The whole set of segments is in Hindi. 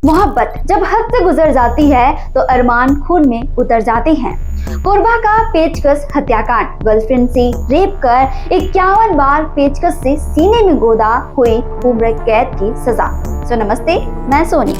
मोहब्बत जब हद से गुजर जाती है तो अरमान खून में उतर जाते हैं। कोरबा का पेचकस हत्याकांड, गर्लफ्रेंड से रेप कर 51 बार पेचकस से सीने में गोदा, हुई उम्र कैद की सजा। तो नमस्ते, मैं सोनी।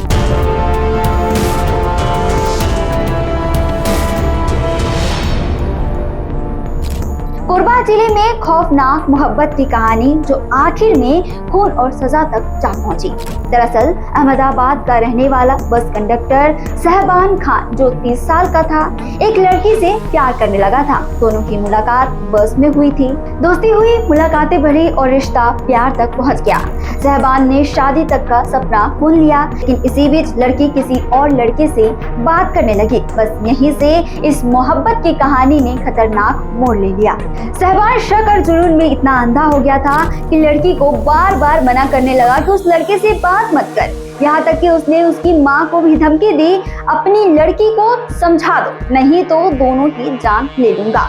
कोरबा जिले में खौफनाक मोहब्बत की कहानी जो आखिर में खून और सजा तक जा पहुंची। दरअसल अहमदाबाद का रहने वाला बस कंडक्टर सहबान खान, जो 30 साल का था, एक लड़की से प्यार करने लगा था। दोनों की मुलाकात बस में हुई थी। दोस्ती हुई, मुलाकातें बढ़ी और रिश्ता प्यार तक पहुंच गया। सहबान ने शादी तक का सपना बुन लिया, लेकिन इसी बीच लड़की किसी और लड़के से बात करने लगी। बस यहीं से इस मोहब्बत की कहानी ने खतरनाक मोड़ ले लिया। सहबान शक और जुनून में इतना अंधा हो गया था कि लड़की को बार बार मना करने लगा कि उस लड़के से बात मत कर। यहाँ तक कि उसने उसकी माँ को भी धमकी दी, अपनी लड़की को समझा दो, नहीं तो दोनों की जान ले लूंगा।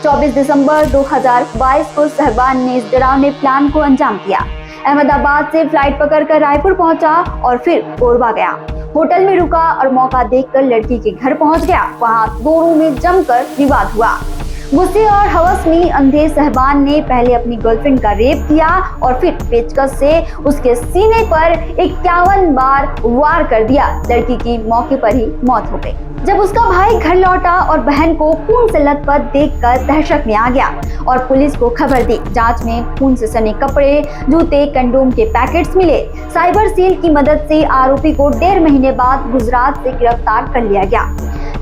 24 दिसंबर 2022 को सहबान ने इस डरावने प्लान को अंजाम दिया। अहमदाबाद से फ्लाइट पकड़कर रायपुर पहुंचा और फिर कोरबा गया। होटल में रुका और मौका देखकर लड़की के घर पहुंच गया। वहां दोनों में जमकर विवाद हुआ। गुस्से और हवस में अंधे सहबान ने पहले अपनी गर्लफ्रेंड का रेप किया और फिर पेचकस से उसके सीने पर 51 बार वार कर दिया। लड़की की मौके पर ही मौत हो गई। जब उसका भाई घर लौटा और बहन को खून से लथपथ देखकर दहशत में आ गया और पुलिस को खबर दी। जांच में खून से सने कपड़े, जूते, कंडोम के पैकेट्स मिले। साइबर सेल की मदद से आरोपी को 1.5 महीने बाद गुजरात से गिरफ्तार कर लिया गया।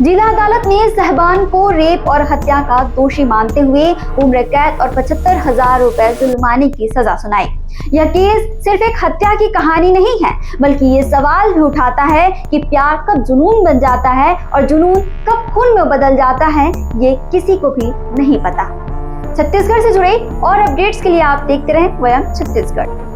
जिला अदालत ने सहबान को रेप और हत्या का दोषी मानते हुए उम्र कैद और 75,000 रुपए जुर्माने की सजा सुनाई। यह केस सिर्फ एक हत्या की कहानी नहीं है, बल्कि ये सवाल भी उठाता है कि प्यार कब जुनून बन जाता है और जुनून कब खून में बदल जाता है, ये किसी को भी नहीं पता। छत्तीसगढ़ से जुड़े और अपडेट्स के लिए आप देखते रहें वयम छत्तीसगढ़।